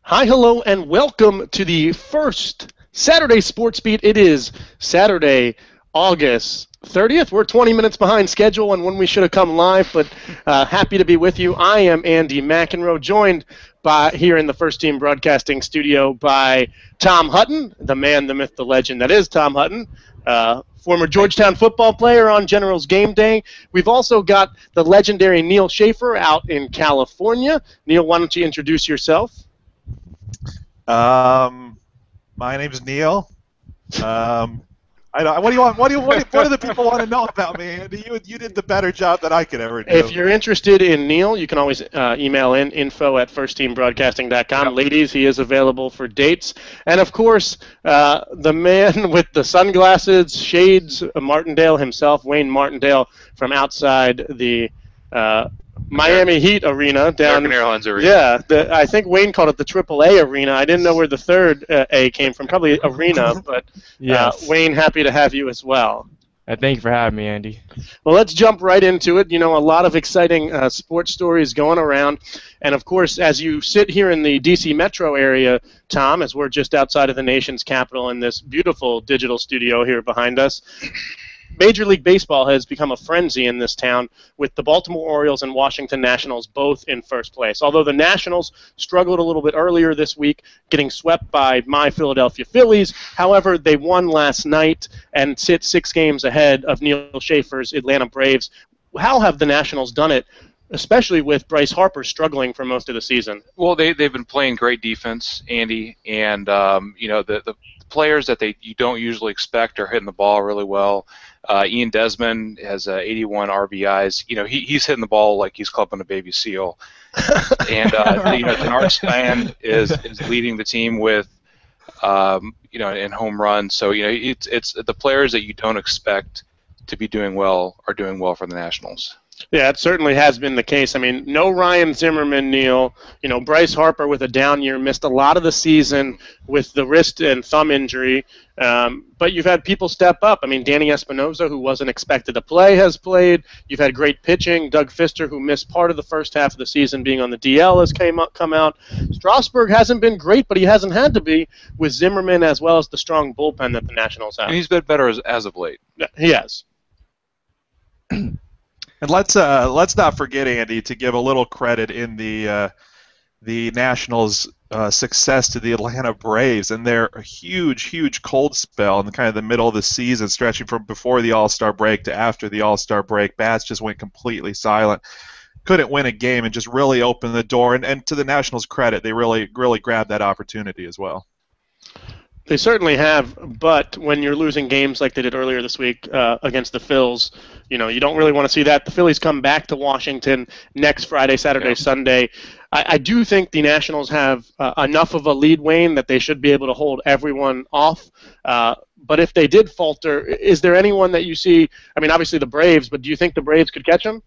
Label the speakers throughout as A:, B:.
A: Hi, hello, and welcome to the first Saturday Sports Beat. It is Saturday, August 30th. We're 20 minutes behind schedule on when we should have come live, but happy to be with you. I am Andy McEnroe, joined by here in the First Team Broadcasting Studio by Tom Hutton, the man, the myth, the legend that is Tom Hutton. Former Georgetown football player on General's Game Day. We've also got the legendary Neil Schaefer out in California. Neil, why don't you introduce yourself?
B: My name's Neil. What do you want? What do the people want to know about me, Andy? You did the better job than I could ever do.
A: If you're interested in Neil, you can always email in info@firstteambroadcasting.com. Yep. Ladies, he is available for dates. And, of course, the man with the sunglasses, shades, Martindale himself, Wayne Martindale, from outside the Miami Heat arena down.
C: American Airlines arena.
A: Yeah, I think Wayne called it the AAA arena. I didn't know where the third A came from. Probably arena, but yes. Wayne, happy to have you as well.
D: Thank you for having me, Andy.
A: Well, let's jump right into it. You know, a lot of exciting sports stories going around. And, of course, as you sit here in the D.C. metro area, Tom, as we're just outside of the nation's capital in this beautiful digital studio here behind us, Major League Baseball has become a frenzy in this town with the Baltimore Orioles and Washington Nationals both in first place. Although the Nationals struggled a little bit earlier this week, getting swept by my Philadelphia Phillies. However, they won last night and sit 6 games ahead of Neil Schaefer's Atlanta Braves. How have the Nationals done it, especially with Bryce Harper struggling for most of the season?
C: Well, they've been playing great defense, Andy, and the players that you don't usually expect are hitting the ball really well. Ian Desmond has 81 RBIs. You know, he's hitting the ball like he's clubbing a baby seal. And Denard Span is leading the team with in home runs. So it's the players that you don't expect to be doing well are doing well for the Nationals.
A: Yeah, it certainly has been the case. I mean, no Ryan Zimmerman, Neil. You know, Bryce Harper with a down year missed a lot of the season with the wrist and thumb injury. But you've had people step up. I mean, Danny Espinosa, who wasn't expected to play, has played. You've had great pitching. Doug Fister, who missed part of the first half of the season being on the DL, has come out. Strasburg hasn't been great, but he hasn't had to be with Zimmerman as well as the strong bullpen that the Nationals have.
C: And he's been better as of late.
A: Yeah, he has.
B: And let's not forget, Andy, to give a little credit in the Nationals' success to the Atlanta Braves and their huge cold spell in the middle of the season, stretching from before the All-Star break to after the All-Star break. Bats just went completely silent. Couldn't win a game and just really opened the door. And to the Nationals' credit, they really grabbed that opportunity as well.
A: They certainly have, but when you're losing games like they did earlier this week against the Phils, you don't really want to see that. The Phillies come back to Washington next Friday, Saturday, Sunday. I do think the Nationals have enough of a lead, Wayne, that they should be able to hold everyone off. But if they did falter, is there anyone that you see? I mean, obviously the Braves, but do you think the Braves could catch them?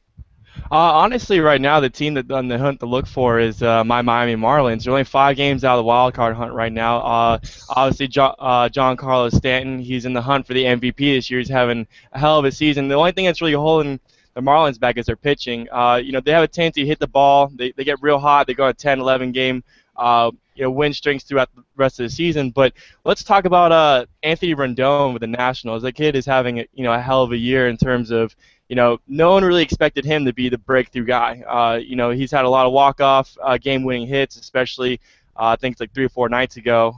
D: Honestly, right now, the team that's on the hunt to look for is my Miami Marlins. They're only 5 games out of the wild card hunt right now. Obviously, Giancarlo Stanton, he's in the hunt for the MVP this year. He's having a hell of a season. The only thing that's really holding the Marlins back is their pitching. They have a tendency to hit the ball. They get real hot. They go on a 10-11 game win streaks throughout the rest of the season. But let's talk about Anthony Rendon with the Nationals. That kid is having a hell of a year in terms of no one really expected him to be the breakthrough guy. He's had a lot of walk-off game-winning hits, especially I think it's like 3 or 4 nights ago.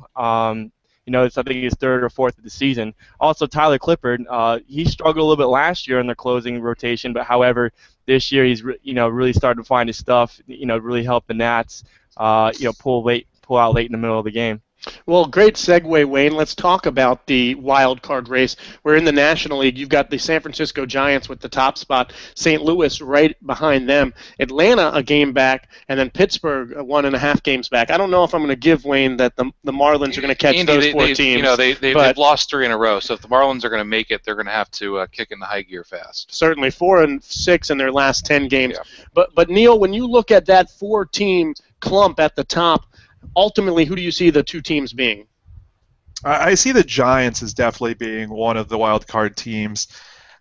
D: It's I think his 3rd or 4th of the season. Also, Tyler Clippard, he struggled a little bit last year in their closing rotation, but however, this year he's really started to find his stuff. Really helped the Nats pull out late in the middle of the game.
A: Well, great segue, Wayne. Let's talk about the wild card race. We're in the National League. You've got the San Francisco Giants with the top spot, St. Louis right behind them, Atlanta a game back, and then Pittsburgh 1.5 games back. I don't know if I'm going to give Wayne that the Marlins are going to catch
C: Andy,
A: those 4 teams.
C: They've lost 3 in a row, so if the Marlins are going to make it, they're going to have to kick in the high gear fast.
A: Certainly, 4-6 in their last 10 games.
C: Yeah.
A: But Neil, when you look at that 4-team clump at the top, ultimately, who do you see the 2 teams being?
B: I see the Giants as definitely being one of the wild card teams.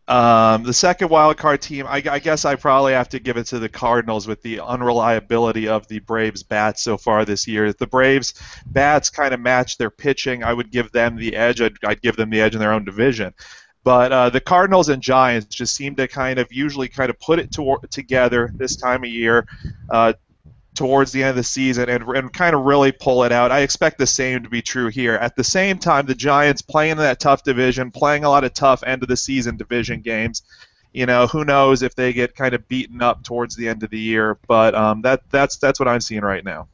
B: The second wild card team, I guess I probably have to give it to the Cardinals with the unreliability of the Braves bats so far this year. If the Braves bats kind of match their pitching, I would give them the edge. I'd give them the edge in their own division. But the Cardinals and Giants just seem to usually put it together this time of year. Towards the end of the season and kind of really pull it out. I expect the same to be true here. At the same time, the Giants playing in that tough division, playing a lot of tough end of the season division games. Who knows if they get kind of beaten up towards the end of the year, but that's what I'm seeing right now.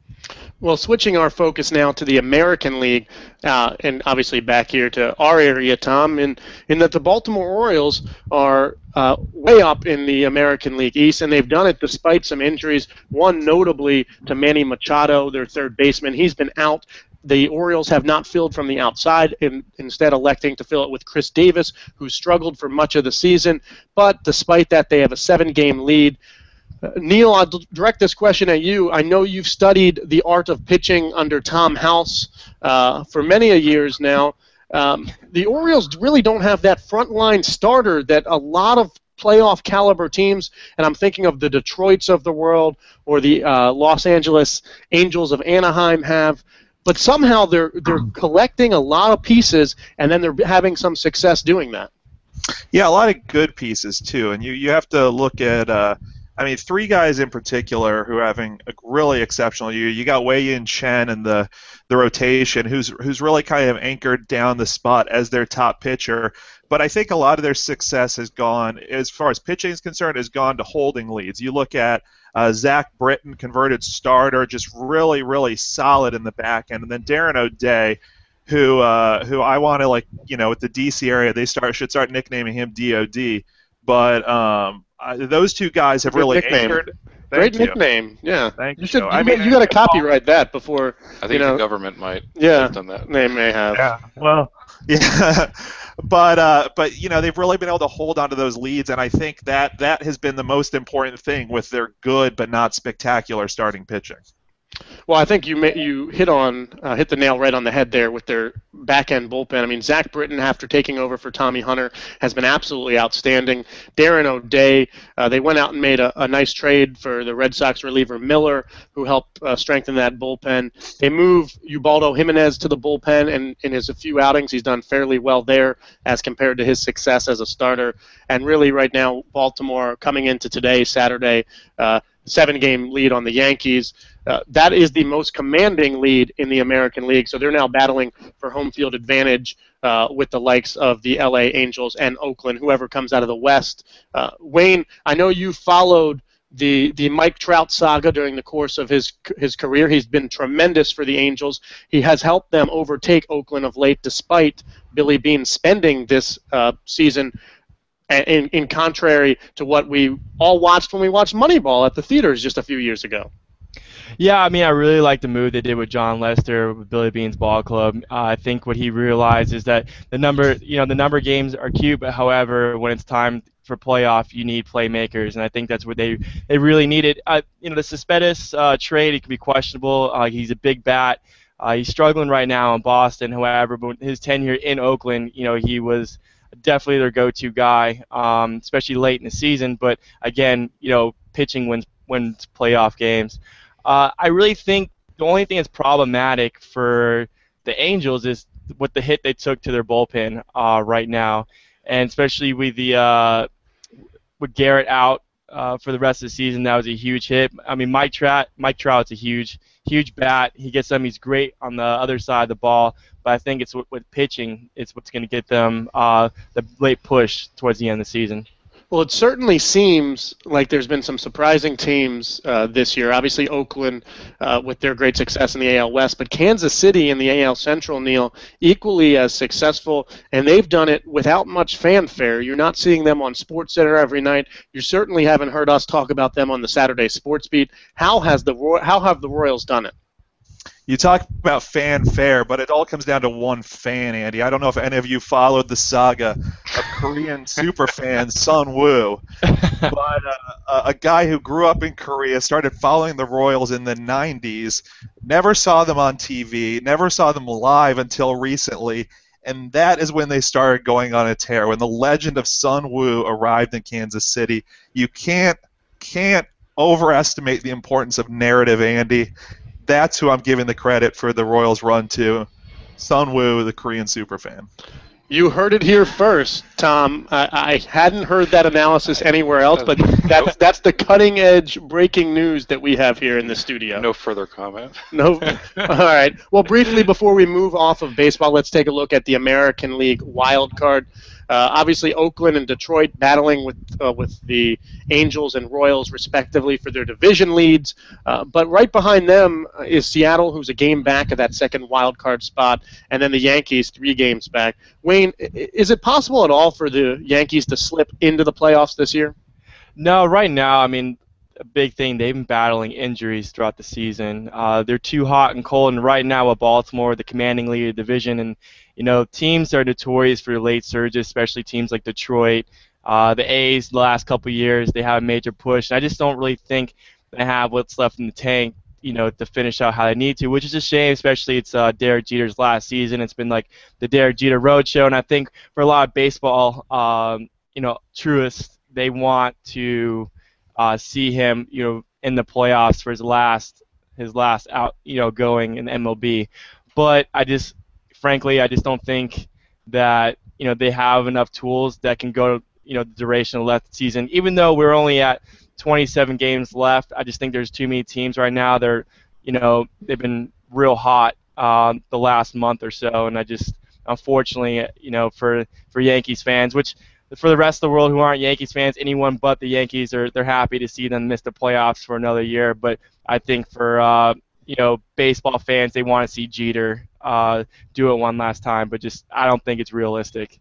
A: Well, switching our focus now to the American League, and obviously back here to our area, Tom, in that the Baltimore Orioles are way up in the American League East, and they've done it despite some injuries, one notably to Manny Machado, their third baseman. He's been out. The Orioles have not filled from the outside, instead electing to fill it with Chris Davis, who struggled for much of the season. But despite that, they have a 7-game lead. Neil, I'll direct this question at you. I know you've studied the art of pitching under Tom House for many a years now. The Orioles really don't have that frontline starter that a lot of playoff caliber teams, and I'm thinking of the Detroits of the world or the Los Angeles Angels of Anaheim have. But somehow they're collecting a lot of pieces, and then they're having some success doing that.
B: Yeah, a lot of good pieces too, and you have to look at. Three guys in particular who are having a really exceptional year. You got Wei-Yin Chen in the rotation, who's really kind of anchored down the spot as their top pitcher. But I think a lot of their success has gone, as far as pitching is concerned, has gone to holding leads. You look at Zach Britton, converted starter, just really, really solid in the back end, and then Darren O'Day, who I want to with the DC area, they should start nicknaming him DOD. But those two guys have really anchored.
A: Great nickname, yeah.
B: Thank you.
A: You got to copyright that before.
C: I think the government might
A: have
C: done that.
A: They may have.
B: Yeah. Well. Yeah. But they've really been able to hold on to those leads, and I think that has been the most important thing with their good but not spectacular starting pitching.
A: Well, I think you hit the nail right on the head there with their back-end bullpen. I mean, Zach Britton, after taking over for Tommy Hunter, has been absolutely outstanding. Darren O'Day, they went out and made a nice trade for the Red Sox reliever Miller, who helped strengthen that bullpen. They moved Ubaldo Jimenez to the bullpen, and in his few outings, he's done fairly well there as compared to his success as a starter. And really, right now, Baltimore, coming into today, Saturday, 7-game lead on the Yankees. That is the most commanding lead in the American League, so they're now battling for home field advantage with the likes of the LA Angels and Oakland, whoever comes out of the West. Wayne, I know you followed the Mike Trout saga during the course of his career. He's been tremendous for the Angels. He has helped them overtake Oakland of late, despite Billy Beane spending this season in contrary to what we all watched when we watched Moneyball at the theaters just a few years ago.
D: Yeah, I really like the move they did with John Lester with Billy Beane's ball club. I think what he realized is that the number games are cute, but however, when it's time for playoff, you need playmakers, and I think that's what they really needed. The Cespedes trade, it could be questionable. He's a big bat. He's struggling right now in Boston. However, but his tenure in Oakland, he was definitely their go-to guy, especially late in the season. But again, pitching wins playoff games. I really think the only thing that's problematic for the Angels is what the hit they took to their bullpen right now, and especially with Garrett out for the rest of the season, that was a huge hit. I mean, Mike Trout's a huge bat. He gets them. He's great on the other side of the ball, but I think it's with pitching, it's what's going to get them the late push towards the end of the season.
A: Well, it certainly seems like there's been some surprising teams this year. Obviously, Oakland with their great success in the AL West, but Kansas City in the AL Central, Neil, equally as successful, and they've done it without much fanfare. You're not seeing them on SportsCenter every night. You certainly haven't heard us talk about them on the Saturday Sports Beat. How have the Royals done it?
B: You talk about fanfare, but it all comes down to one fan, Andy. I don't know if any of you followed the saga of Korean superfan Sun Woo, but a guy who grew up in Korea, started following the Royals in the 90s, never saw them on TV, never saw them live until recently, And that is when they started going on a tear. When the legend of Sun Woo arrived in Kansas City, you can't overestimate the importance of narrative, Andy. That's who I'm giving the credit for the Royals' run to. Sun Woo, the Korean superfan.
A: You heard it here first, Tom. I hadn't heard that analysis anywhere else, but that's the cutting-edge breaking news that we have here in the studio.
C: No further comment.
A: No. All right. Well, briefly, before we move off of baseball, let's take a look at the American League wild card. Obviously, Oakland and Detroit battling with the Angels and Royals, respectively, for their division leads. But right behind them is Seattle, who's a game back of that second wild card spot, and then the Yankees 3 games back. Wayne, is it possible at all for the Yankees to slip into the playoffs this year?
D: No, right now, I mean, a big thing, they've been battling injuries throughout the season. They're too hot and cold, and right now with Baltimore, the commanding lead of the division, and teams are notorious for late surges, especially teams like Detroit. The A's, the last couple of years, they have a major push. And I just don't really think they have what's left in the tank, to finish out how they need to, which is a shame, especially it's Derek Jeter's last season. It's been like the Derek Jeter Roadshow, and I think for a lot of baseball, truists, they want to see him, in the playoffs for his last out, going in MLB. But frankly, I just don't think that they have enough tools that can go the duration of the left season. Even though we're only at 27 games left, I just think there's too many teams right now. They've been real hot the last month or so, and I just unfortunately for Yankees fans, which for the rest of the world who aren't Yankees fans, anyone but the Yankees they're happy to see them miss the playoffs for another year. But I think for baseball fans, they want to see Jeter do it one last time, but I don't think it's realistic.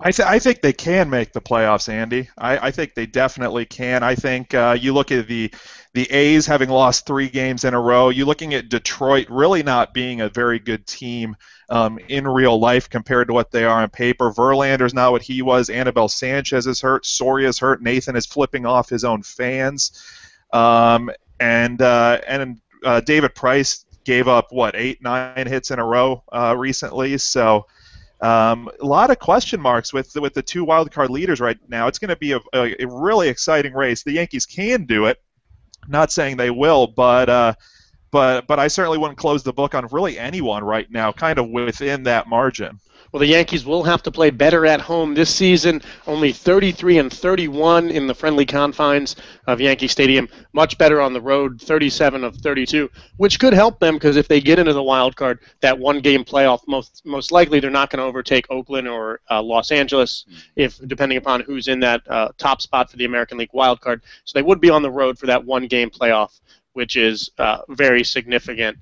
B: I think they can make the playoffs, Andy. I think they definitely can. I think you look at the A's having lost 3 games in a row. You're looking at Detroit really not being a very good team in real life compared to what they are on paper. Verlander's not what he was. Anibal Sanchez is hurt. Soria's hurt. Nathan is flipping off his own fans. And David Price gave up 8-9 hits in a row recently. So a lot of question marks with the 2 wild card leaders right now. It's going to be a really exciting race. The Yankees can do it. Not saying they will, but I certainly wouldn't close the book on really anyone right now, kind of within that margin.
A: Well, the Yankees will have to play better at home this season. Only 33-31 in the friendly confines of Yankee Stadium. Much better on the road, 37 of 32, which could help them because if they get into the wild card, that one-game playoff, most likely they're not going to overtake Oakland or Los Angeles, depending upon who's in that top spot for the American League wild card. So they would be on the road for that one-game playoff, which is very significant.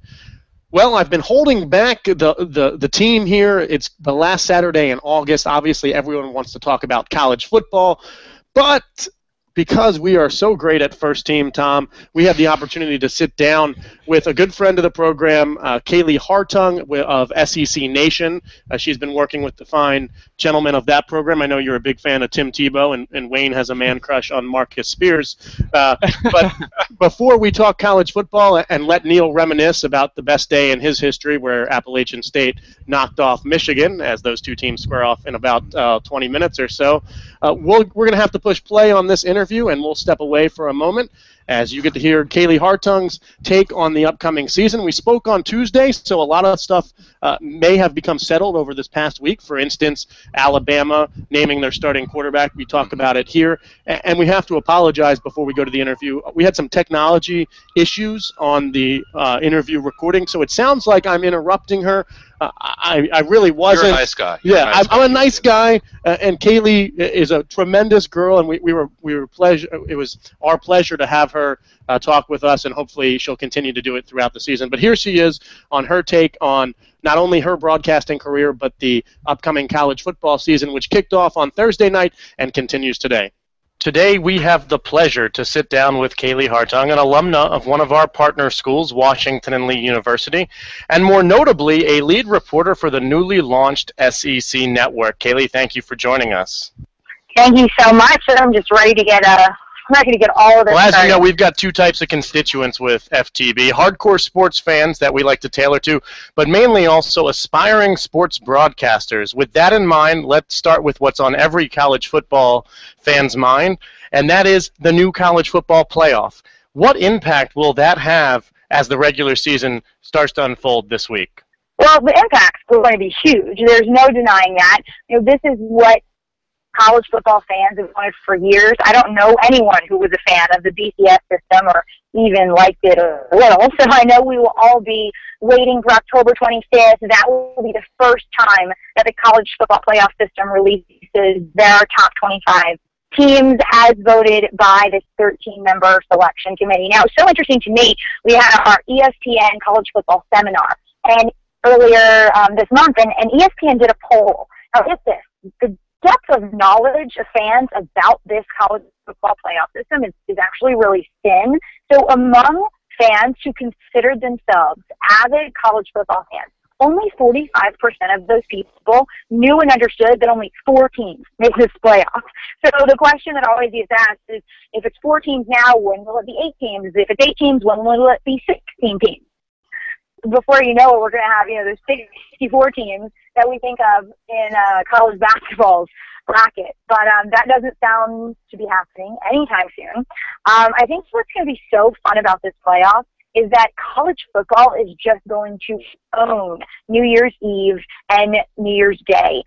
A: Well, I've been holding back the team here. It's the last Saturday in August. Obviously, everyone wants to talk about college football, but because we are so great at First Team, Tom, we have the opportunity to sit down with a good friend of the program, Kaylee Hartung of SEC Nation. She's been working with the fine gentlemen of that program. I know you're a big fan of Tim Tebow, and Wayne has a man crush on Marcus Spears. But before we talk college football and let Neil reminisce about the best day in his history where Appalachian State knocked off Michigan, as those two teams square off in about 20 minutes or so, we're going to have to push play on this interview, and we'll step away for a moment as you get to hear Kaylee Hartung's take on the upcoming season. We spoke on Tuesday, so a lot of stuff may have become settled over this past week. For instance, Alabama naming their starting quarterback. We talked about it here, and we have to apologize before we go to the interview. We had some technology issues on the interview recording, so it sounds like I'm interrupting her. I really wasn't.
C: You're a nice guy.
A: Yeah, I'm a nice guy, and Kaylee is a tremendous girl, and we were pleasure. It was our pleasure to have her talk with us, and hopefully she'll continue to do it throughout the season. But here she is on her take on not only her broadcasting career, but the upcoming college football season, which kicked off on Thursday night and continues today. Today, we have the pleasure to sit down with Kaylee Hartung, an alumna of one of our partner schools, Washington and Lee University, and more notably, a lead reporter for the newly launched SEC Network. Kaylee, thank you for joining us.
E: Thank you so much. I'm just ready to get not going to get all of this
A: Well, as you
E: started.
A: know, we've got two types of constituents with FTB. Hardcore sports fans that we like to tailor to, but mainly also aspiring sports broadcasters. With that in mind, let's start with what's on every college football fan's mind, and that is the new college football playoff. What impact will that have as the regular season starts to unfold this week?
E: Well, the impact's going to be huge. There's no denying that. This is what college football fans have wanted for years. I don't know anyone who was a fan of the BCS system or even liked it a little, so I know we will all be waiting for October 25th. That will be the first time that the college football playoff system releases their top 25 teams as voted by this 13-member selection committee. Now, it's so interesting to me, we had our ESPN college football seminar and earlier this month, and ESPN did a poll. Now, get this, the depth of knowledge of fans about this college football playoff system is actually really thin. So among fans who considered themselves avid college football fans, only 45% of those people knew and understood that only 4 teams make this playoff. So the question that always gets asked is, if it's 4 teams now, when will it be 8 teams? If it's 8 teams, when will it be 16 teams? Before you know it, we're going to have, those 64 teams that we think of in college basketball's bracket. But that doesn't sound to be happening anytime soon. I think what's going to be so fun about this playoff is that college football is just going to own New Year's Eve and New Year's Day.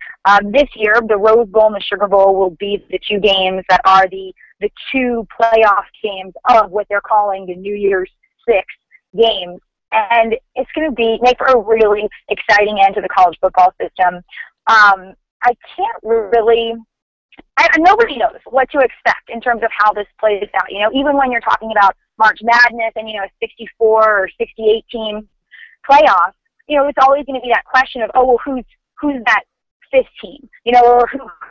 E: This year, the Rose Bowl and the Sugar Bowl will be the 2 games that are the 2 playoff games of what they're calling the New Year's 6 games. And it's going to make for a really exciting end to the college football system. I can't really, nobody knows what to expect in terms of how this plays out. Even when you're talking about March Madness and, a 64 or 68 team playoff, it's always going to be that question of, oh, well, who's that 5th team, or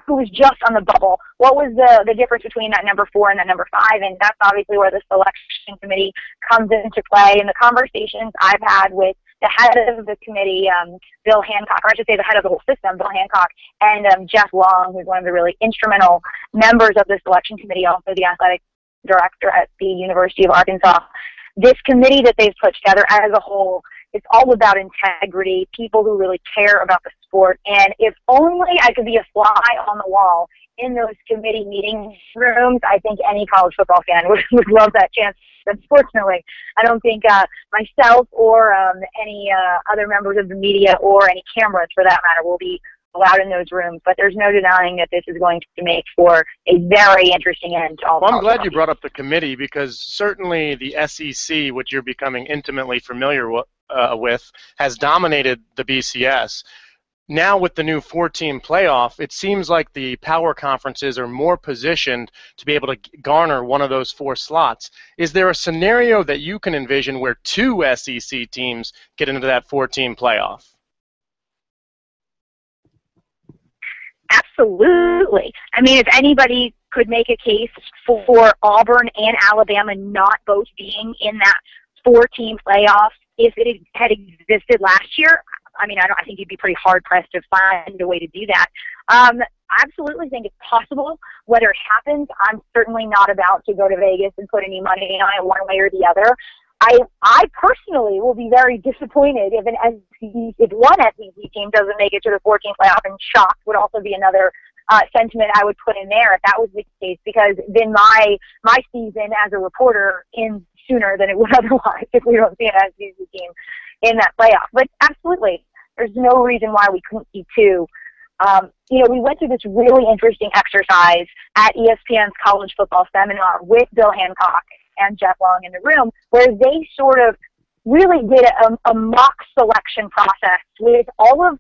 E: who was just on the bubble? What was the difference between that number 4 and that number 5? And that's obviously where the selection committee comes into play. And the conversations I've had with the head of the committee, Bill Hancock, or I should say the head of the whole system, Bill Hancock, and Jeff Long, who's one of the really instrumental members of the selection committee, also the athletic director at the University of Arkansas. This committee that they've put together as a whole, it's all about integrity, people who really care about the sport. And if only I could be a fly on the wall in those committee meeting rooms, I think any college football fan would love that chance. Unfortunately, I don't think myself or any other members of the media or any cameras, for that matter, will be allowed in those rooms. But there's no denying that this is going to make for a very interesting end to all.
A: Well, I'm glad you brought up the committee, because certainly the SEC, which you're becoming intimately familiar with, has dominated the BCS. Now with the new 4-team playoff, it seems like the power conferences are more positioned to be able to garner one of those 4 slots. Is there a scenario that you can envision where 2 SEC teams get into that 4-team playoff?
E: Absolutely. I mean, if anybody could make a case for Auburn and Alabama not both being in that 4-team playoff, if it had existed last year, I think you'd be pretty hard-pressed to find a way to do that. I absolutely think it's possible. Whether it happens, I'm certainly not about to go to Vegas and put any money on it one way or the other. I personally will be very disappointed if one SEC team doesn't make it to the 4-team playoff, and shocked would also be another sentiment I would put in there if that was the case, because then my season as a reporter ends sooner than it would otherwise if we don't see an SEC team in that playoff. But absolutely, there's no reason why we couldn't see 2. We went through this really interesting exercise at ESPN's college football seminar with Bill Hancock and Jeff Long in the room, where they sort of really did a mock selection process with all of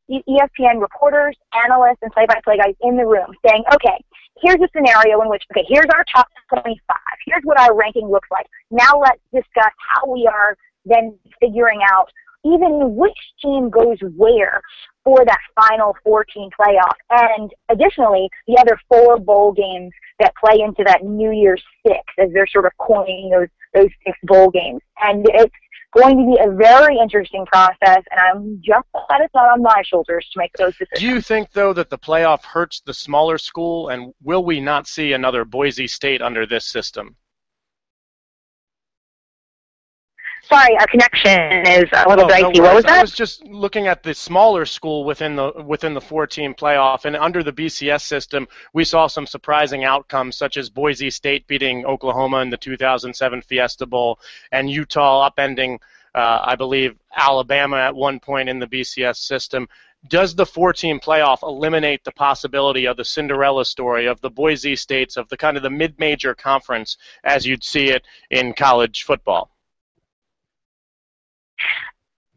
E: the ESPN reporters, analysts, and play-by-play guys in the room saying, okay, here's a scenario in which, okay, here's our top 25. Here's what our ranking looks like. Now let's discuss how we are then figuring out even which team goes where for that final 4-team playoff. And additionally, the other 4 bowl games that play into that New Year's 6, as they're sort of coining those 6 bowl games. And it's going to be a very interesting process, and I'm just glad it's not on my shoulders to make those decisions.
A: Do you think, though, that the playoff hurts the smaller school, and will we not see another Boise State under this system?
E: Sorry, our connection is a little dicey.
A: No,
E: what was that?
A: I was just looking at the smaller school within the 4-team playoff, and under the BCS system, we saw some surprising outcomes, such as Boise State beating Oklahoma in the 2007 Fiesta Bowl, and Utah upending, I believe, Alabama at one point in the BCS system. Does the 4-team playoff eliminate the possibility of the Cinderella story of the Boise States, of the kind of the mid-major conference as you'd see it in college football?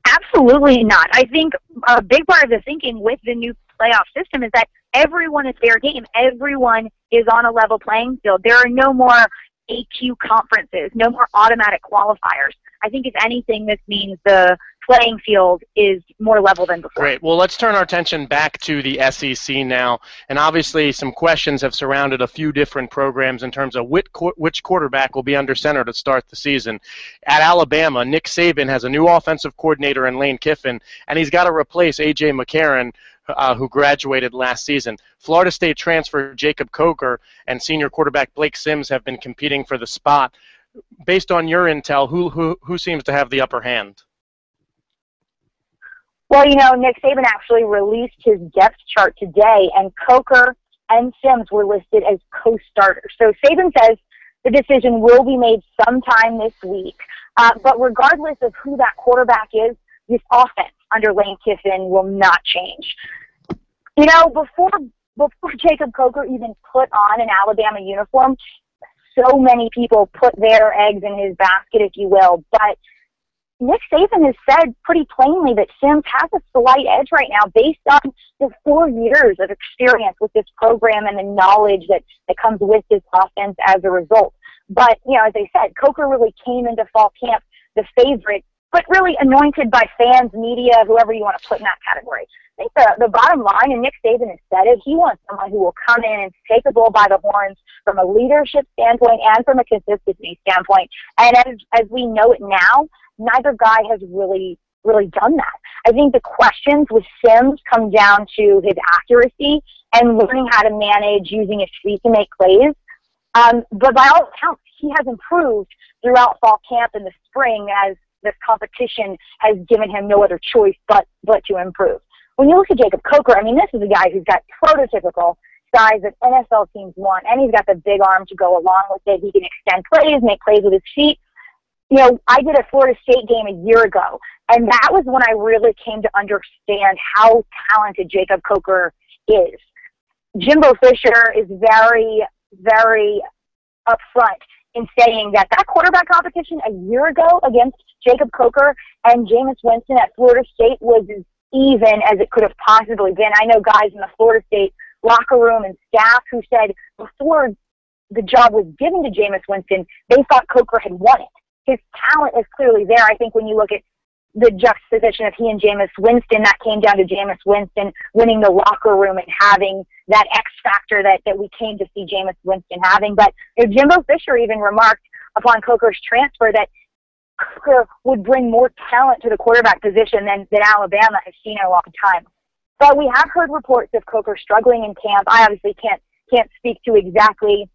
E: Absolutely not. I think a big part of the thinking with the new playoff system is that everyone is fair game. Everyone is on a level playing field. There are no more AQ conferences, no more automatic qualifiers. I think if anything, this means the playing field is more level than before.
A: Great. Well, let's turn our attention back to the SEC now. And obviously some questions have surrounded a few different programs in terms of which quarterback will be under center to start the season. At Alabama, Nick Saban has a new offensive coordinator in Lane Kiffin, and he's got to replace A.J. McCarron, who graduated last season. Florida State transfer Jacob Coker and senior quarterback Blake Sims have been competing for the spot. Based on your intel, who seems to have the upper hand?
E: Well, you know, Nick Saban actually released his depth chart today, and Coker and Sims were listed as co-starters. So Saban says the decision will be made sometime this week. But regardless of who that quarterback is, this offense under Lane Kiffin will not change. You know, before Jacob Coker even put on an Alabama uniform, so many people put their eggs in his basket, if you will. But Nick Saban has said pretty plainly that Sims has a slight edge right now based on the 4 years of experience with this program and the knowledge that comes with this offense as a result. But, you know, as I said, Coker really came into fall camp the favorite, but really anointed by fans, media, whoever you want to put in that category. I think the bottom line, and Nick Saban has said it, he wants someone who will come in and take the bull by the horns from a leadership standpoint and from a consistency standpoint. And as we know it now, neither guy has really done that. I think the questions with Sims come down to his accuracy and learning how to manage using his feet to make plays. But by all accounts, he has improved throughout fall camp in the spring as this competition has given him no other choice but to improve. When you look at Jacob Coker, I mean, this is a guy who's got prototypical size that NFL teams want, and he's got the big arm to go along with it. He can extend plays, make plays with his feet. You know, I did a Florida State game a year ago, and that was when I really came to understand how talented Jacob Coker is. Jimbo Fisher is very, very upfront in saying that quarterback competition a year ago against Jacob Coker and Jameis Winston at Florida State was as even as it could have possibly been. I know guys in the Florida State locker room and staff who said before the job was given to Jameis Winston, they thought Coker had won it. His talent is clearly there. I think when you look at the juxtaposition of he and Jameis Winston, that came down to Jameis Winston winning the locker room and having that X factor that we came to see Jameis Winston having. But Jimbo Fisher even remarked upon Coker's transfer that Coker would bring more talent to the quarterback position than Alabama has seen in a long time. But we have heard reports of Coker struggling in camp. I obviously can't speak to exactly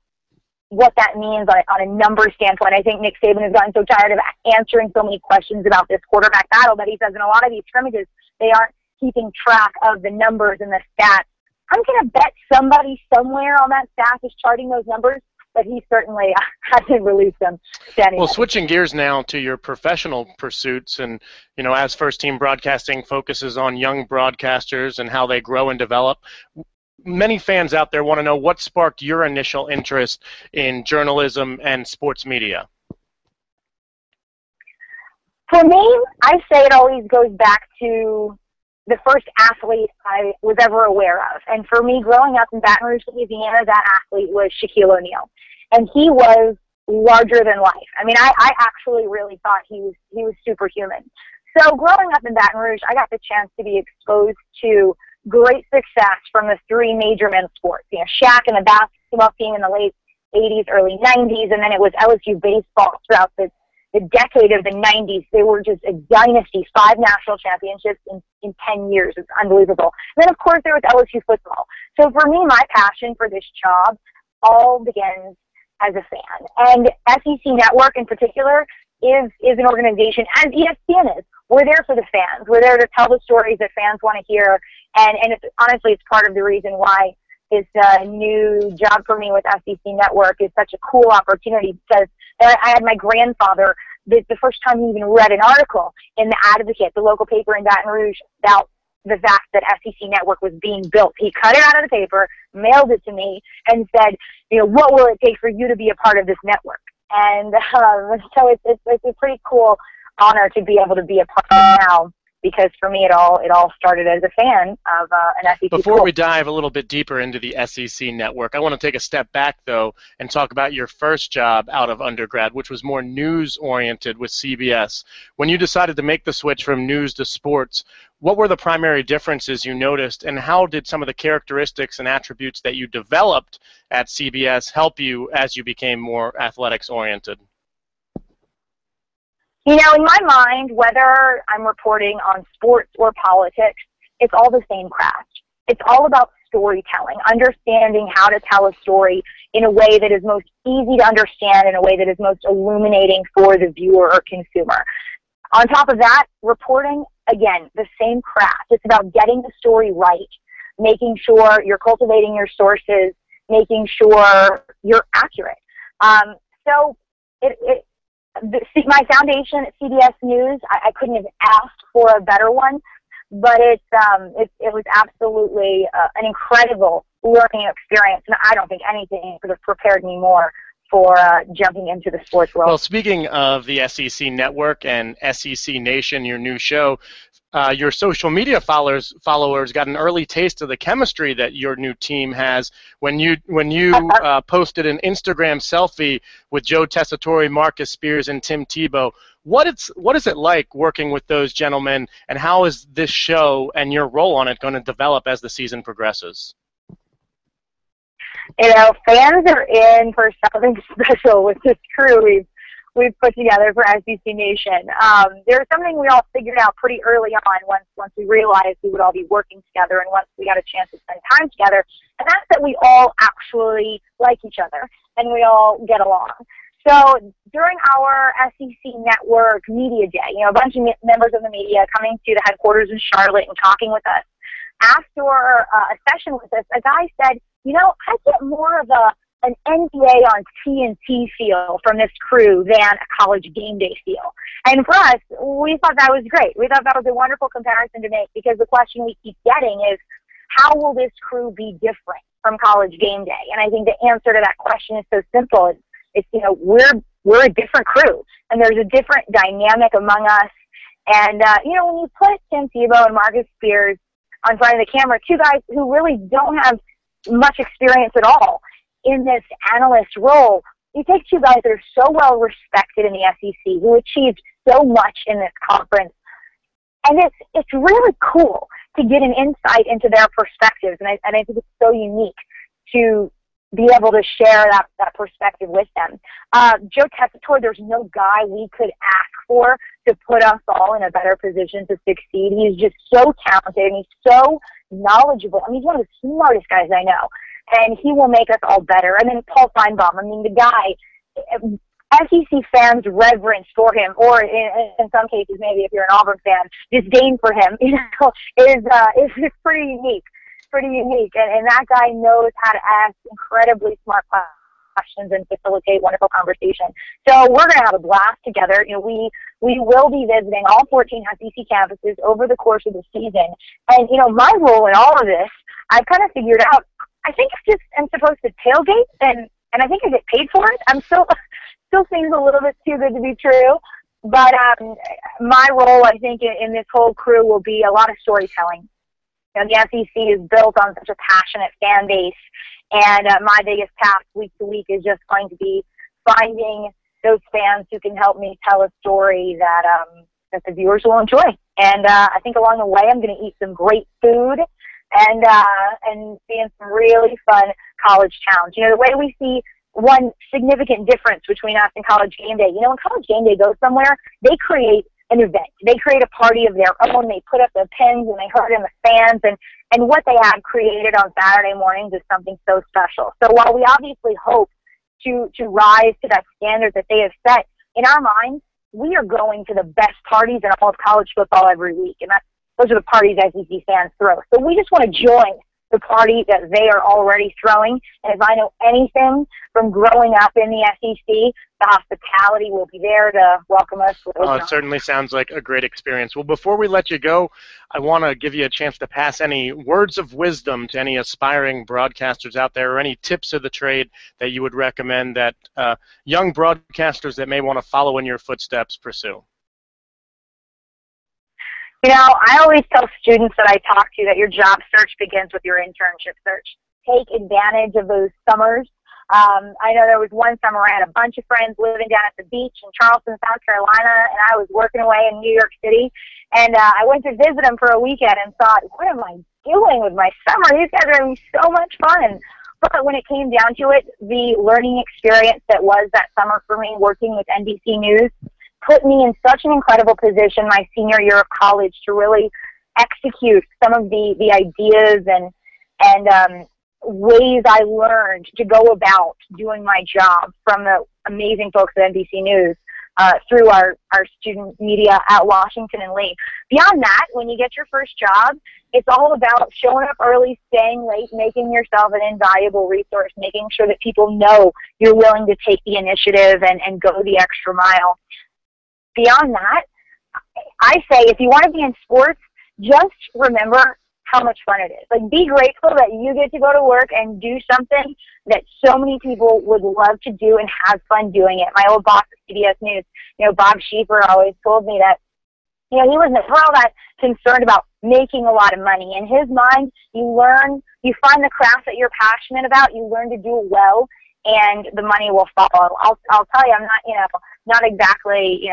E: what that means on a number standpoint. I think Nick Saban has gotten so tired of answering so many questions about this quarterback battle that he says in a lot of these scrimmages they aren't keeping track of the numbers and the stats. I'm going to bet somebody somewhere on that staff is charting those numbers, but he certainly hasn't released them to anyone.
A: Well, switching gears now to your professional pursuits, and you know, as First Team Broadcasting focuses on young broadcasters and how they grow and develop, many fans out there want to know what sparked your initial interest in journalism and sports media.
E: For me, I say it always goes back to the first athlete I was ever aware of. And for me, growing up in Baton Rouge, Louisiana, that athlete was Shaquille O'Neal. And he was larger than life. I mean, I actually really thought he was superhuman. So growing up in Baton Rouge, I got the chance to be exposed to great success from the three major men's sports. You know, Shaq and the basketball team in the late 80s, early 90s, and then it was LSU baseball throughout the the decade of the 90s, they were just a dynasty, 5 national championships in 10 years. It's unbelievable. And then, of course, there was LSU football. So for me, my passion for this job all begins as a fan. And SEC Network in particular is an organization, as ESPN is. We're there for the fans. We're there to tell the stories that fans want to hear. And honestly, it's part of the reason why this new job for me with SEC Network is such a cool opportunity, because I had my grandfather, the first time he even read an article in the Advocate, the local paper in Baton Rouge, about the fact that SEC Network was being built. He cut it out of the paper, mailed it to me, and said, what will it take for you to be a part of this network? And so it's a pretty cool honor to be able to be a part of it now, because for me it all started as a fan of an SEC
A: Before
E: school.
A: we dive a little bit deeper into the SEC network, I want to take a step back, though, and talk about your first job out of undergrad, which was more news-oriented with CBS. When you decided to make the switch from news to sports, what were the primary differences you noticed, and how did some of the characteristics and attributes that you developed at CBS help you as you became more athletics-oriented?
E: In my mind, whether I'm reporting on sports or politics, it's all the same craft. It's all about storytelling, understanding how to tell a story in a way that is most easy to understand, in a way that is most illuminating for the viewer or consumer. On top of that, reporting, again, the same craft. It's about getting the story right, making sure you're cultivating your sources, making sure you're accurate. My foundation at CBS News, I couldn't have asked for a better one, but it was absolutely an incredible learning experience, and I don't think anything could have prepared me more for jumping into the sports world.
A: Well, speaking of the SEC Network and SEC Nation, your new show, your social media followers got an early taste of the chemistry that your new team has when you posted an Instagram selfie with Joe Tessitore, Marcus Spears, and Tim Tebow. What is it like working with those gentlemen, and how is this show and your role on it going to develop as the season progresses?
E: Fans are in for something special with this crew we've put together for SEC Nation. There's something we all figured out pretty early on once we realized we would all be working together and once we got a chance to spend time together, and that's that we all actually like each other and we all get along. So during our SEC Network Media Day, a bunch of members of the media coming to the headquarters in Charlotte and talking with us, after a session with us, a guy said, I get more of an NBA on TNT feel from this crew than a College Game Day feel. And for us, we thought that was great. We thought that was a wonderful comparison to make, because the question we keep getting is, how will this crew be different from College Game Day? And I think the answer to that question is so simple. It's we're a different crew, and there's a different dynamic among us. And, when you put Tim Tebow and Marcus Spears on front of the camera, two guys who really don't have much experience at all in this analyst role, you take two guys that are so well respected in the SEC, who achieved so much in this conference, and it's really cool to get an insight into their perspectives, and I think it's so unique to be able to share that perspective with them. Joe Tessitore, there's no guy we could ask for to put us all in a better position to succeed. He's just so talented, and he's so knowledgeable. He's one of the smartest guys I know, and he will make us all better. And then Paul Feinbaum, the guy, SEC fans' reverence for him, or in some cases, maybe if you're an Auburn fan, disdain for him, is pretty unique. And that guy knows how to ask incredibly smart questions and facilitate wonderful conversation. So we're going to have a blast together. We will be visiting all 14 SEC campuses over the course of the season. And, my role in all of this, I've kind of figured out, I think I'm supposed to tailgate, and I think I get paid for it. I'm still seems a little bit too good to be true. But my role, I think, in this whole crew will be a lot of storytelling. The SEC is built on such a passionate fan base, and my biggest task week to week is just going to be finding those fans who can help me tell a story that the viewers will enjoy. And I think along the way, I'm going to eat some great food and be in some really fun college towns. The way we see one significant difference between us and College Game Day. You know, when College Game Day goes somewhere, they create an event. They create a party of their own. They put up the pins and they herd in the fans, and what they have created on Saturday mornings is something so special. So while we obviously hope to rise to that standard that they have set, in our minds, we are going to the best parties in all of college football every week, and those are the parties SEC fans throw. So we just want to join the party that they are already throwing. And if I know anything from growing up in the SEC, the hospitality will be there to welcome us.
A: It certainly sounds like a great experience. Well, before we let you go, I want to give you a chance to pass any words of wisdom to any aspiring broadcasters out there, or any tips of the trade that you would recommend that young broadcasters that may want to follow in your footsteps pursue.
E: You know, I always tell students that I talk to that your job search begins with your internship search. Take advantage of those summers. I know there was one summer I had a bunch of friends living down at the beach in Charleston, South Carolina, and I was working away in New York City. And I went to visit them for a weekend and thought, what am I doing with my summer? These guys are having so much fun. But when it came down to it, the learning experience that was that summer for me working with NBC News put me in such an incredible position my senior year of college to really execute some of the ideas and ways I learned to go about doing my job from the amazing folks at NBC News through our student media at Washington and Lee. Beyond that, when you get your first job, it's all about showing up early, staying late, making yourself an invaluable resource, making sure that people know you're willing to take the initiative and go the extra mile. Beyond that, I say if you want to be in sports, just remember how much fun it is. Like, be grateful that you get to go to work and do something that so many people would love to do and have fun doing it. My old boss at CBS News, you know, Bob Schieffer, always told me that, you know, he was never all that concerned about making a lot of money. In his mind, you find the craft that you're passionate about, you learn to do it well, and the money will follow. I'll tell you, I'm not exactly,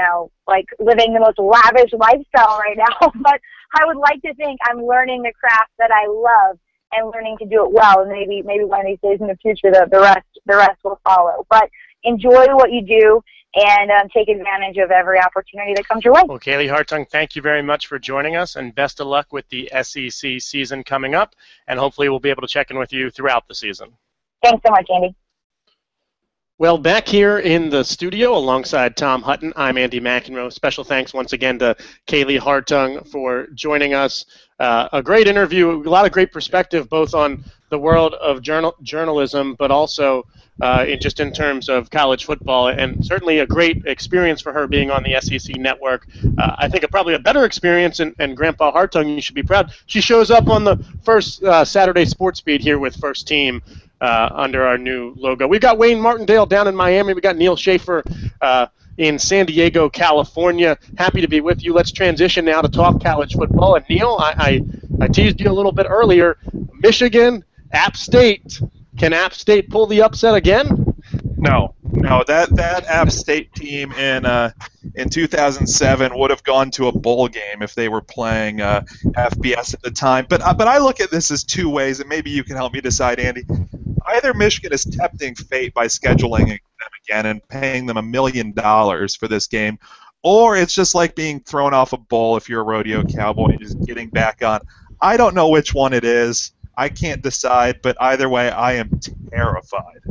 E: like living the most lavish lifestyle right now, but I would like to think I'm learning the craft that I love and learning to do it well. And maybe one of these days in the future, the rest will follow. But enjoy what you do and take advantage of every opportunity that comes your way.
A: Well, Kaylee Hartung, thank you very much for joining us, and best of luck with the SEC season coming up. And hopefully we'll be able to check in with you throughout the season.
E: Thanks so much, Andy.
A: Well, back here in the studio alongside Tom Hutton, I'm Andy McEnroe. Special thanks once again to Kaylee Hartung for joining us. A great interview, a lot of great perspective both on the world of journalism, but also just in terms of college football, and certainly a great experience for her being on the SEC network. I think probably a better experience, and Grandpa Hartung, you should be proud. She shows up on the first Saturday Sports Beat here with First Team under our new logo. We've got Wayne Martindale down in Miami. We've got Neil Schaefer in San Diego, California. Happy to be with you. Let's transition now to talk college football. And Neil, I teased you a little bit earlier. Michigan, App State. Can App State pull the upset again?
B: No. That App State team in 2007 would have gone to a bowl game if they were playing FBS at the time. But I look at this as two ways, and maybe you can help me decide, Andy. Either Michigan is tempting fate by scheduling them again and paying them $1 million for this game, or it's just like being thrown off a bull if you're a rodeo cowboy and just getting back on. I don't know which one it is. I can't decide, but either way, I am terrified.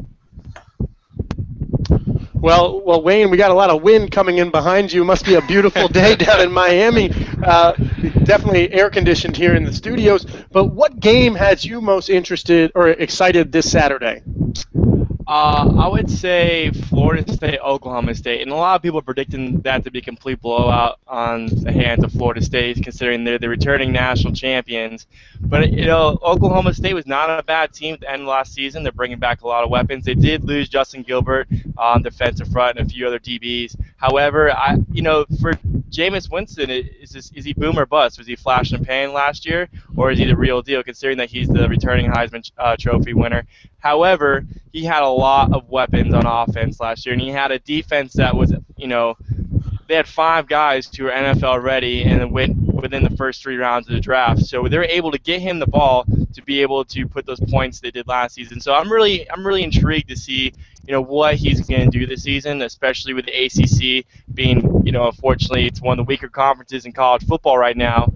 A: Well, Wayne, we got a lot of wind coming in behind you. Must be a beautiful day down in Miami. Definitely air-conditioned here in the studios. But what game has you most interested or excited this Saturday?
D: I would say Florida State, Oklahoma State, and a lot of people are predicting that to be a complete blowout on the hands of Florida State, considering they're the returning national champions. But Oklahoma State was not a bad team at the end of last season. They're bringing back a lot of weapons. They did lose Justin Gilbert on defensive front and a few other DBs. However, for Jameis Winston, is he boom or bust? Was he flash and pan last year, or is he the real deal, considering that he's the returning Heisman Trophy winner? However, he had a lot of weapons on offense last year, and he had a defense that was, they had 5 guys who were NFL ready, and within the first 3 rounds of the draft. So they're able to get him the ball to be able to put those points they did last season. So I'm really intrigued to see what he's going to do this season, especially with the ACC being unfortunately it's one of the weaker conferences in college football right now.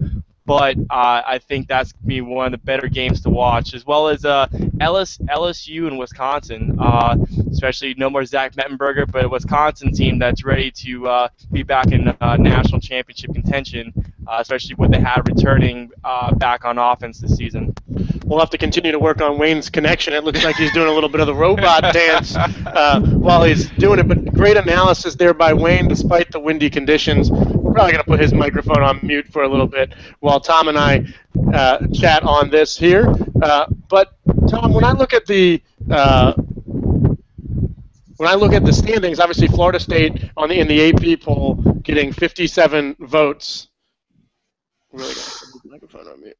D: But I think that's going to be one of the better games to watch, as well as LSU and Wisconsin, especially no more Zach Mettenberger, but a Wisconsin team that's ready to be back in national championship contention, especially with the hat returning back on offense this season.
A: We'll have to continue to work on Wayne's connection. It looks like he's doing a little bit of the robot dance while he's doing it, but great analysis there by Wayne despite the windy conditions. We're probably going to put his microphone on mute for a little bit while Tom and I chat on this here. But Tom, when I look at the standings, obviously Florida State in the AP poll getting 57 votes. Really got to put his microphone on mute.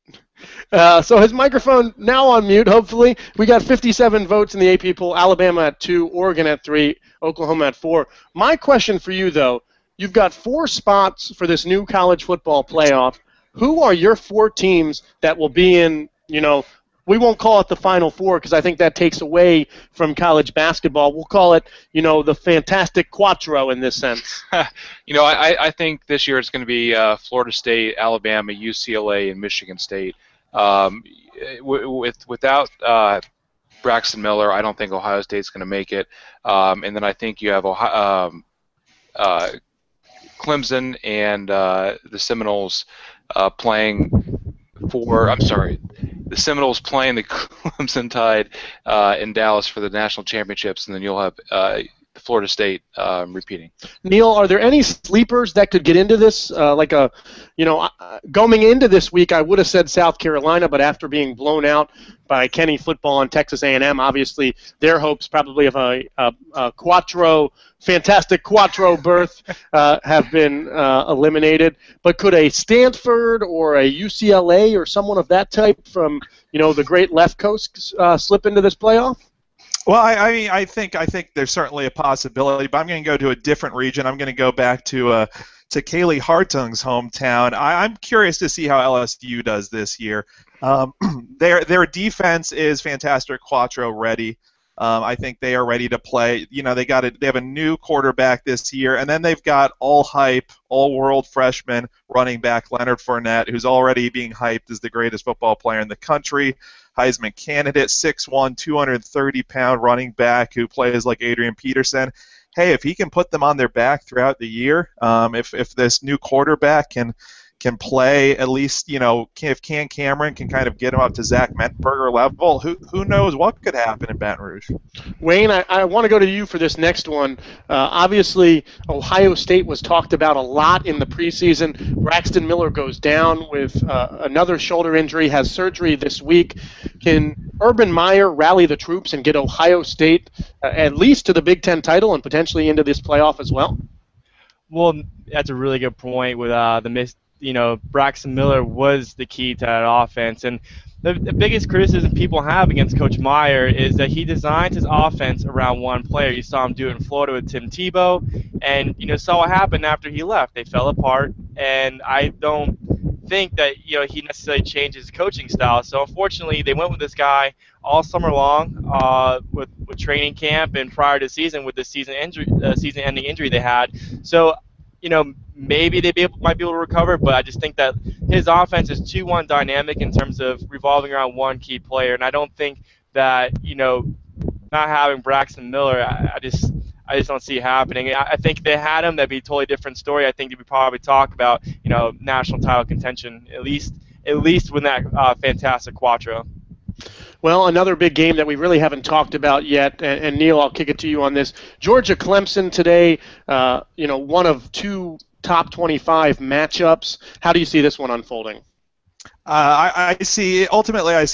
A: So his microphone now on mute, hopefully. We got 57 votes in the AP poll, Alabama at 2, Oregon at 3, Oklahoma at 4. My question for you, though, you've got 4 spots for this new college football playoff. Who are your 4 teams that will be in, we won't call it the Final Four because I think that takes away from college basketball. We'll call it, the Fantastic Quattro in this sense.
C: I think this year it's going to be Florida State, Alabama, UCLA, and Michigan State. Without Braxton Miller, I don't think Ohio State's going to make it. And then I think you have Clemson and the Seminoles playing the Seminoles playing the Clemson Tide in Dallas for the national championships, and then you'll have Florida State repeating.
A: Neil, are there any sleepers that could get into this? Going into this week, I would have said South Carolina, but after being blown out by Kenny football and Texas A&M, obviously their hopes probably of a fantastic quattro berth have been eliminated. But could a Stanford or a UCLA or someone of that type from the great left coast slip into this playoff?
B: Well, I think there's certainly a possibility, but I'm going to go to a different region. I'm going to go back to Kaylee Hartung's hometown. I'm curious to see how LSU does this year. Their defense is fantastic, Quattro ready. I think they are ready to play. They have a new quarterback this year, and then they've got all hype, all-world freshman running back Leonard Fournette, who's already being hyped as the greatest football player in the country. Heisman candidate, 6'1", 230-pound running back who plays like Adrian Peterson. Hey, if he can put them on their back throughout the year, if this new quarterback can play at least, if Cam Cameron can kind of get him up to Zach Mettenberger level, who knows what could happen in Baton Rouge.
A: Wayne, I want to go to you for this next one. Obviously, Ohio State was talked about a lot in the preseason. Braxton Miller goes down with another shoulder injury, has surgery this week. Can Urban Meyer rally the troops and get Ohio State at least to the Big Ten title and potentially into this playoff as well?
D: Well, that's a really good point with the missed. Braxton Miller was the key to that offense. And the biggest criticism people have against Coach Meyer is that he designs his offense around one player. You saw him do it in Florida with Tim Tebow, and saw what happened after he left. They fell apart, and I don't think that he necessarily changed his coaching style. So unfortunately, they went with this guy all summer long with training camp and prior to the season with the season-ending injury they had. So maybe they might be able to recover, but I just think that his offense is too dynamic in terms of revolving around one key player, and I don't think that not having Braxton Miller, I just don't see it happening. I think if they had him, that'd be a totally different story. I think they would probably talk about national title contention at least with that fantastic Quattro.
A: Well, another big game that we really haven't talked about yet, and Neil, I'll kick it to you on this. Georgia-Clemson today, one of 2 top 25 matchups. How do you see this one unfolding?
B: I see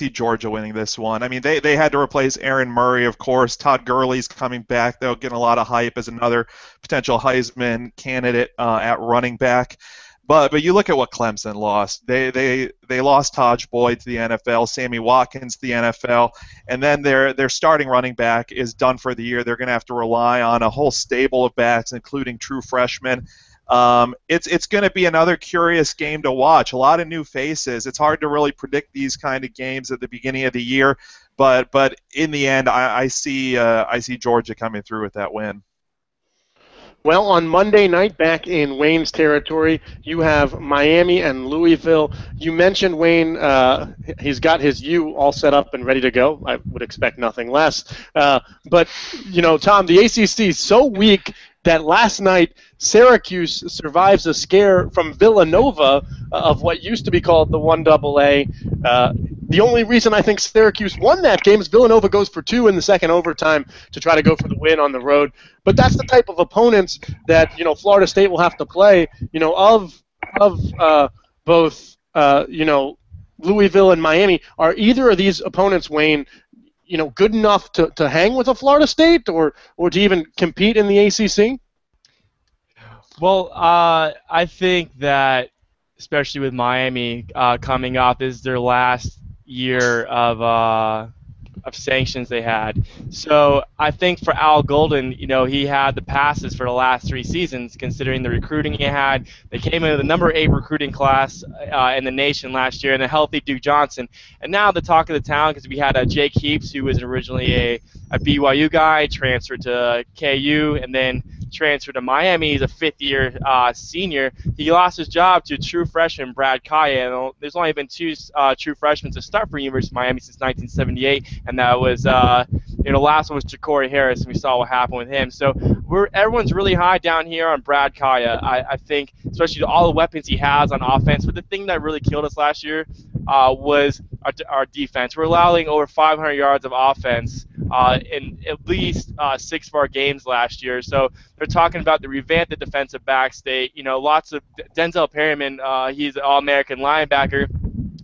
B: Georgia winning this one. I mean, they had to replace Aaron Murray, of course. Todd Gurley's coming back. They'll get a lot of hype as another potential Heisman candidate at running back. But you look at what Clemson lost. They lost Taj Boyd to the NFL, Sammy Watkins to the NFL, and then their starting running back is done for the year. They're going to have to rely on a whole stable of backs, including true freshmen. It's going to be another curious game to watch. A lot of new faces. It's hard to really predict these kind of games at the beginning of the year, but in the end, I see Georgia coming through with that win.
A: Well, on Monday night, back in Wayne's territory, you have Miami and Louisville. You mentioned Wayne. He's got his U all set up and ready to go. I would expect nothing less. But, Tom, the ACC is so weak that last night Syracuse survives a scare from Villanova of what used to be called the 1AA. The only reason I think Syracuse won that game is Villanova goes for 2 in the second overtime to try to go for the win on the road. But that's the type of opponents that Florida State will have to play. Of both Louisville and Miami. Are either of these opponents, Wayne, good enough to hang with a Florida State or to even compete in the ACC?
D: Well, I think that especially with Miami coming off, this is their last year of sanctions they had. So I think for Al Golden, he had the passes for the last 3 seasons, considering the recruiting he had. They came in with the number 8 recruiting class in the nation last year, and a healthy Duke Johnson. And now the talk of the town, because we had Jake Heaps, who was originally a BYU guy, transferred to KU, and then transferred to Miami. He's a 5th-year senior. He lost his job to true freshman Brad Kaya. And there's only been 2 true freshmen to start for University of Miami since 1978, and that was last one was Ja'Cory Harris, and we saw what happened with him. So everyone's really high down here on Brad Kaya. I think, especially all the weapons he has on offense. But the thing that really killed us last year was our defense. We're allowing over 500 yards of offense in at least 6 of our games last year. So they're talking about the revamped defensive back state. Lots of Denzel Perryman. He's an All-American linebacker.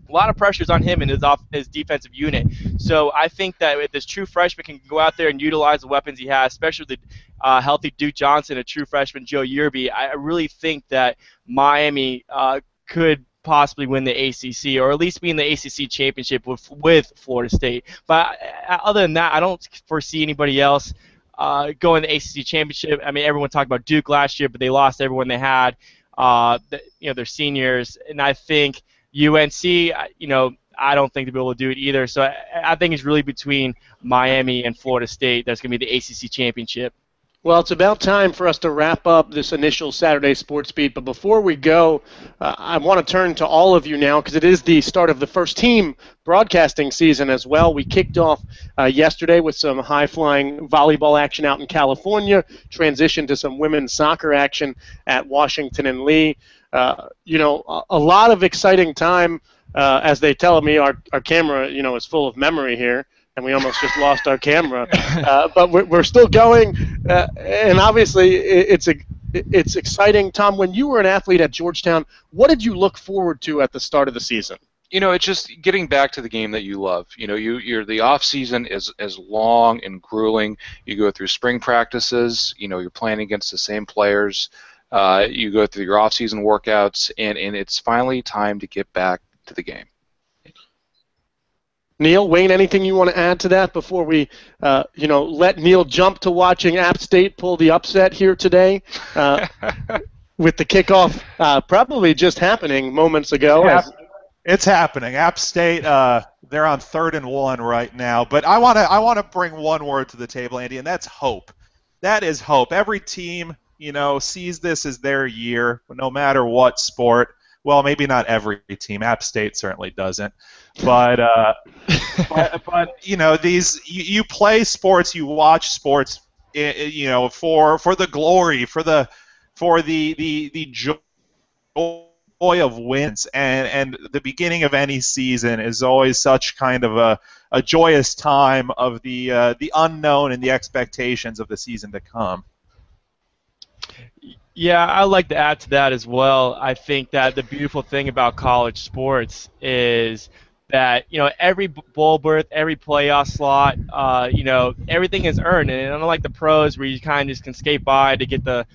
D: A lot of pressures on him and his defensive unit. So I think that if this true freshman can go out there and utilize the weapons he has, especially the healthy Duke Johnson, a true freshman Joe Yerby, I really think that Miami could possibly win the ACC, or at least be in the ACC championship with Florida State. But other than that, I don't foresee anybody else going to the ACC championship. I mean, everyone talked about Duke last year, but they lost everyone they had. Their seniors, and I think UNC, I don't think they'll be able to do it either. So I think it's really between Miami and Florida State that's going to be the ACC championship.
A: Well, it's about time for us to wrap up this initial Saturday Sports Beat. But before we go, I want to turn to all of you now because it is the start of the first team broadcasting season as well. We kicked off yesterday with some high-flying volleyball action out in California, transitioned to some women's soccer action at Washington and Lee. A lot of exciting time. As they tell me, our camera, is full of memory here. And we almost just lost our camera, but we're still going, and obviously it's exciting. Tom, when you were an athlete at Georgetown, what did you look forward to at the start of the season?
C: It's just getting back to the game that you love. The off season is long and grueling. You go through spring practices. You're playing against the same players. You go through your off season workouts, and it's finally time to get back to the game.
A: Neil, Wayne, anything you want to add to that before we, let Neil jump to watching App State pull the upset here today with the kickoff probably just happening moments ago?
B: Yeah, it's happening. App State, they're on 3rd and 1 right now. But I want to bring one word to the table, Andy, and that's hope. That is hope. Every team, sees this as their year, no matter what sport. Well, maybe not every team. App State certainly doesn't. But you play sports, you watch sports, for the glory, for the joy of wins, and the beginning of any season is always such kind of a joyous time of the unknown and the expectations of the season to come.
D: Yeah, I'd like to add to that as well. I think that the beautiful thing about college sports is that, every bowl berth, every playoff slot, everything is earned. And unlike the pros where you kind of just can skate by to get the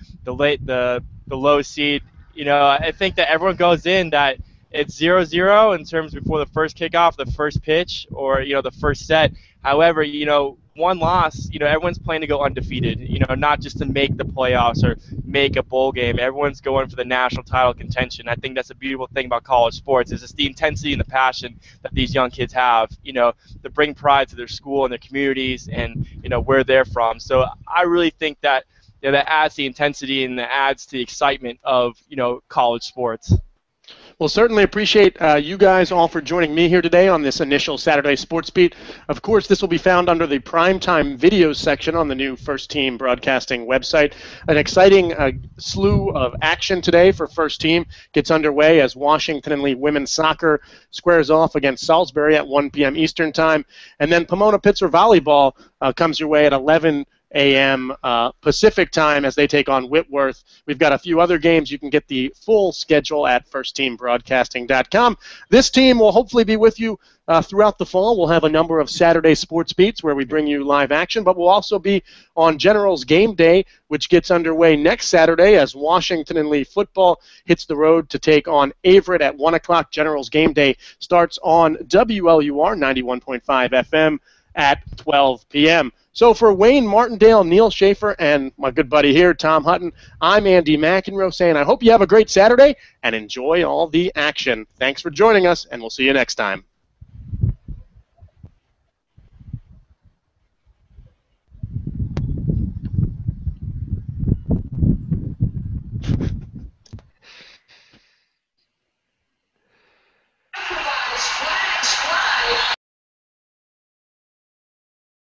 D: low seed, I think that everyone goes in that it's 0-0 in terms before the first kickoff, the first pitch, or, the first set. However, one loss, everyone's playing to go undefeated, not just to make the playoffs or make a bowl game. Everyone's going for the national title contention. I think that's a beautiful thing about college sports is just the intensity and the passion that these young kids have, to bring pride to their school and their communities and, where they're from. So I really think that, that adds the intensity and that adds to the excitement of, college sports.
A: Well, certainly appreciate you guys all for joining me here today on this initial Saturday Sports Beat. Of course, this will be found under the Primetime Videos section on the new First Team Broadcasting website. An exciting slew of action today for First Team gets underway as Washington and Lee women's soccer squares off against Salisbury at 1 p.m. Eastern Time. And then Pomona-Pitzer volleyball comes your way at 11 a.m. Pacific time as they take on Whitworth. We've got a few other games. You can get the full schedule at firstteambroadcasting.com. This team will hopefully be with you throughout the fall. We'll have a number of Saturday sports beats where we bring you live action, but we'll also be on Generals Game Day, which gets underway next Saturday as Washington and Lee football hits the road to take on Averett at 1 o'clock. Generals Game Day starts on WLUR 91.5 FM at 12 p.m. So for Wayne Martindale, Neil Schaefer, and my good buddy here, Tom Hutton, I'm Andy McEnroe saying I hope you have a great Saturday and enjoy all the action. Thanks for joining us, and we'll see you next time.